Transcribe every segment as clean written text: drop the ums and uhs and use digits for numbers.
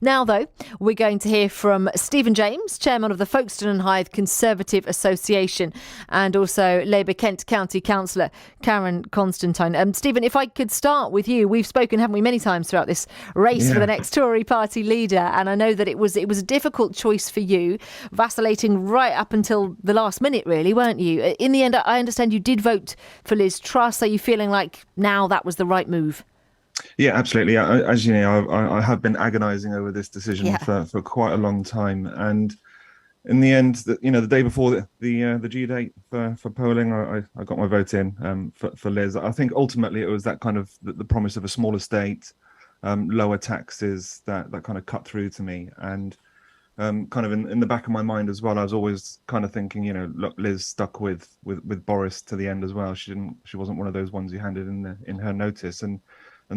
Now, though, we're going to hear from Stephen James, chairman of the Folkestone and Hythe Conservative Association, and also Labour Kent County Councillor Karen Constantine. Stephen, if I could start with you, we've spoken, haven't we, many times throughout this race for the next Tory party leader, and I know that it was a difficult choice for you, vacillating right up until the last minute, really, weren't you? In the end, I understand you did vote for Liz Truss. Are you feeling like now that was the right move? Yeah, absolutely. As you know, I have been agonising over this decision Yeah. for quite a long time, and in the end, the day before the due date for polling, I got my vote in for Liz. I think ultimately it was that kind of the promise of a smaller state, lower taxes that kind of cut through to me, and kind of in the back of my mind as well, I was always kind of thinking, look, Liz stuck with Boris to the end as well. She wasn't one of those ones who handed in her notice, and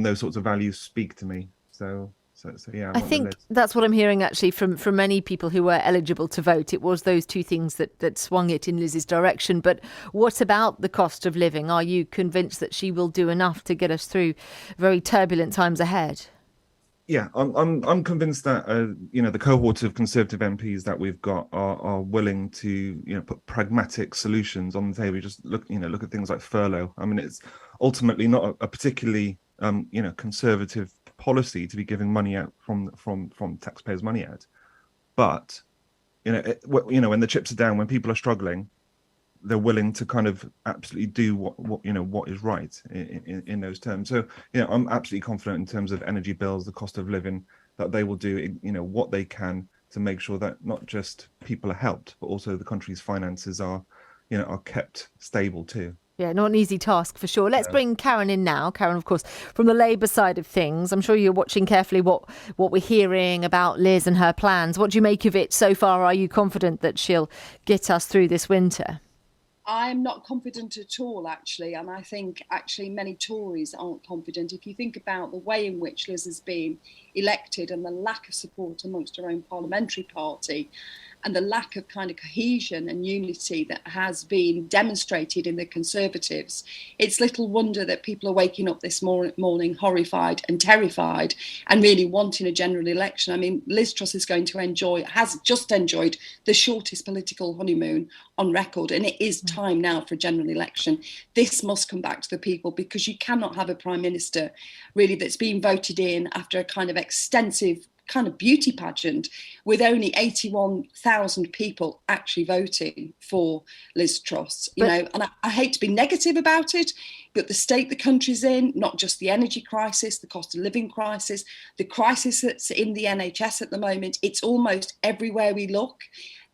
those sorts of values speak to me. So yeah, I I went with think Liz. that's what I'm hearing actually from many people who were eligible to vote. It was those two things that swung it in Liz's direction. But what about the cost of living? Are you convinced that she will do enough to get us through very turbulent times ahead? Yeah, I'm convinced that the cohort of Conservative MPs that we've got are willing to put pragmatic solutions on the table. Just look at things like furlough. I mean, it's ultimately not a particularly conservative policy to be giving money out from taxpayers' money out, but when the chips are down, when people are struggling, they're willing to kind of absolutely do what is right in those terms. So I'm absolutely confident in terms of energy bills, the cost of living, that they will do what they can to make sure that not just people are helped, but also the country's finances are kept stable too. Yeah, not an easy task for sure. Let's Yeah. bring Karen in now. Karen, of course, from the Labour side of things. I'm sure you're watching carefully what we're hearing about Liz and her plans. What do you make of it so far? Are you confident that she'll get us through this winter? I'm not confident at all, actually, and I think actually many Tories aren't confident. If you think about the way in which Liz has been elected and the lack of support amongst her own parliamentary party, and the lack of kind of cohesion and unity that has been demonstrated in the Conservatives, it's little wonder that people are waking up this morning horrified and terrified and really wanting a general election. I mean, Liz Truss has just enjoyed the shortest political honeymoon on record, and it is time now for a general election. This must come back to the people, because you cannot have a Prime Minister really that's been voted in after a kind of extensive kind of beauty pageant with only 81,000 people actually voting for Liz Truss, But and I hate to be negative about it, but the state the country's in, not just the energy crisis, the cost of living crisis, the crisis that's in the NHS at the moment, it's almost everywhere we look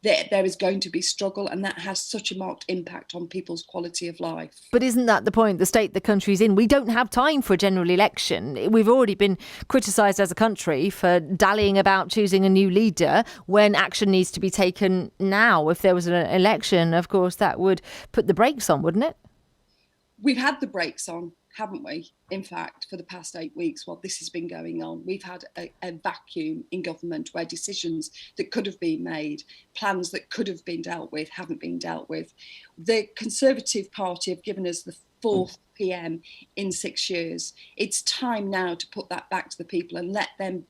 that there is going to be struggle, and that has such a marked impact on people's quality of life. But isn't that the point, the state the country's in? We don't have time for a general election. We've already been criticised as a country for dallying about choosing a new leader when action needs to be taken now. If there was an election, of course, that would put the brakes on, wouldn't it? We've had the brakes on, haven't we? In fact, for the past 8 weeks, while this has been going on, we've had a vacuum in government where decisions that could have been made, plans that could have been dealt with, haven't been dealt with. The Conservative Party have given us the fourth PM in 6 years. It's time now to put that back to the people and let them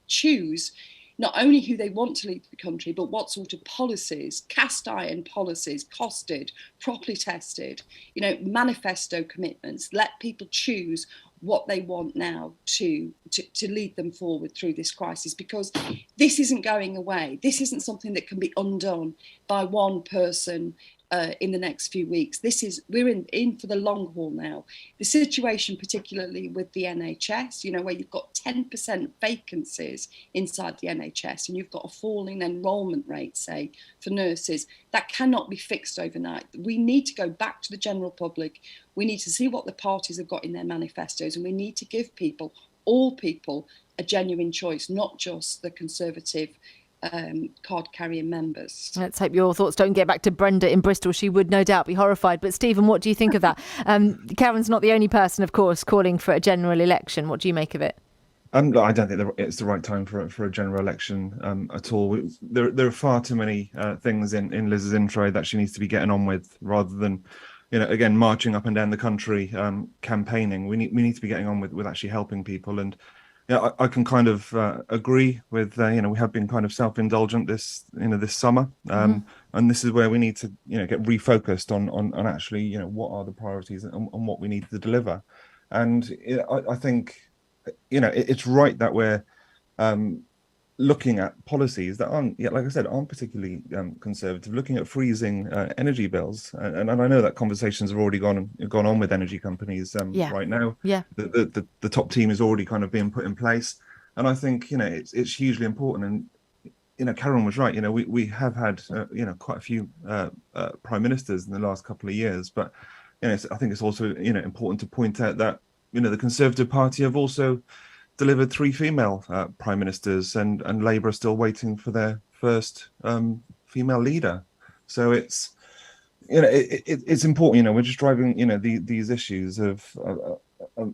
choose not only who they want to lead the country, but what sort of policies, cast iron policies, costed, properly tested, manifesto commitments. Let people choose what they want now to lead them forward through this crisis, because this isn't going away. This isn't something that can be undone by one person in the next few weeks. We're in for the long haul now. The situation, particularly with the NHS, where you've got 10% vacancies inside the NHS and you've got a falling enrolment rate, say, for nurses, that cannot be fixed overnight. We need to go back to the general public. We need to see what the parties have got in their manifestos, and we need to give people, all people, a genuine choice, not just the Conservative card-carrying members. Let's hope your thoughts don't get back to Brenda in Bristol. She would no doubt be horrified. But Stephen, what do you think of that? Karen's not the only person, of course, calling for a general election. What do you make of it? I don't think it's the right time for a general election at all. There are far too many things in Liz's intro that she needs to be getting on with, rather than, again, marching up and down the country campaigning. We need to be getting on with actually helping people. And Yeah, I can kind of agree with we have been kind of self-indulgent this summer, and this is where we need to get refocused on actually what are the priorities and what we need to deliver, and I think it's right that we're looking at policies that aren't, like I said, aren't particularly conservative, looking at freezing energy bills. And I know that conversations have already gone on with energy companies right now. Yeah. The top team is already kind of being put in place. And I think, it's hugely important. And, Karen was right. We have had, quite a few prime ministers in the last couple of years. But, I think it's also, important to point out that, the Conservative Party have also delivered 3 female prime ministers, and Labour are still waiting for their first female leader. So it's it's important. We're just driving these issues of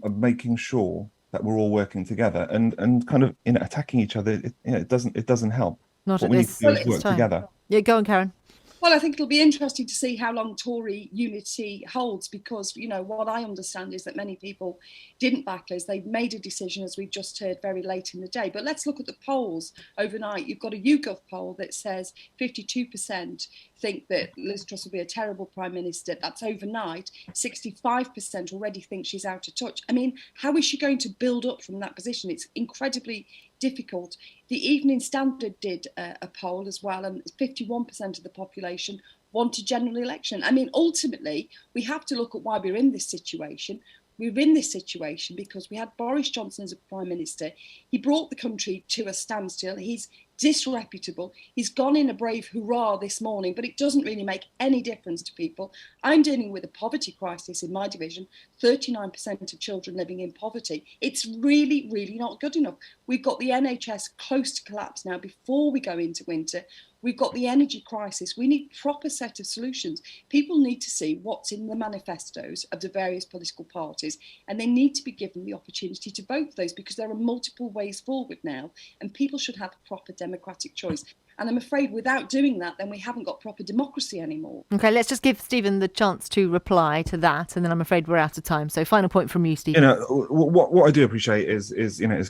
making sure that we're all working together and kind of attacking each other. It doesn't help. Not What at we need this, to do is this work time. together. Yeah, go on, Karen. Well, I think it'll be interesting to see how long Tory unity holds, because, what I understand is that many people didn't back Liz. They made a decision, as we've just heard, very late in the day. But let's look at the polls overnight. You've got a YouGov poll that says 52% think that Liz Truss will be a terrible Prime Minister. That's overnight. 65% already think she's out of touch. I mean, how is she going to build up from that position? It's incredibly difficult. The Evening Standard did a poll as well, and 51% of the population want a general election. I mean, ultimately, we have to look at why we're in this situation. We're in this situation because we had Boris Johnson as a Prime Minister. He brought the country to a standstill. He's disreputable. He's gone in a brave hurrah this morning, but it doesn't really make any difference to people. I'm dealing with a poverty crisis in my division, 39% of children living in poverty. It's really, really not good enough. We've got the NHS close to collapse now before we go into winter. We've got the energy crisis. We need a proper set of solutions. People need to see what's in the manifestos of the various political parties, and they need to be given the opportunity to vote for those, because there are multiple ways forward now, and people should have a proper democratic choice. And I'm afraid without doing that, then we haven't got proper democracy anymore. Okay, let's just give Stephen the chance to reply to that, and then I'm afraid we're out of time. So final point from you, Stephen. What I do appreciate is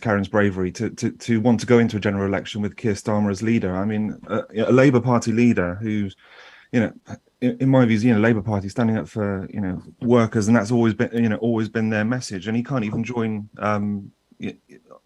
Karen's bravery to want to go into a general election with Keir Starmer as leader. I mean, a Labour Party leader who's, in my views, Labour Party standing up for workers, and that's always been their message. And he can't even join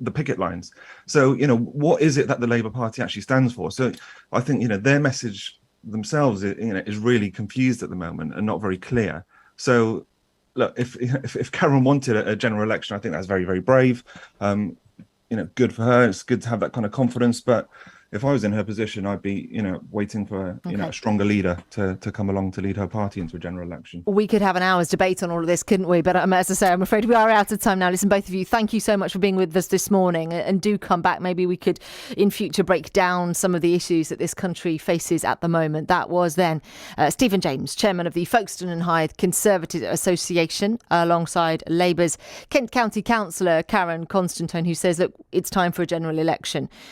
the picket lines. So what is it that the Labour Party actually stands for? So I think their message themselves is really confused at the moment and not very clear. So look, if Karen wanted a general election, I think that's very, very brave. Good for her. It's good to have that kind of confidence. But if I was in her position, I'd be, waiting for a stronger leader to come along to lead her party into a general election. We could have an hour's debate on all of this, couldn't we? But as I say, I'm afraid we are out of time now. Listen, both of you, thank you so much for being with us this morning, and do come back. Maybe we could, in future, break down some of the issues that this country faces at the moment. That was then Stephen James, chairman of the Folkestone and Hythe Conservative Association, alongside Labour's Kent County Councillor Karen Constantine, who says, look, it's time for a general election.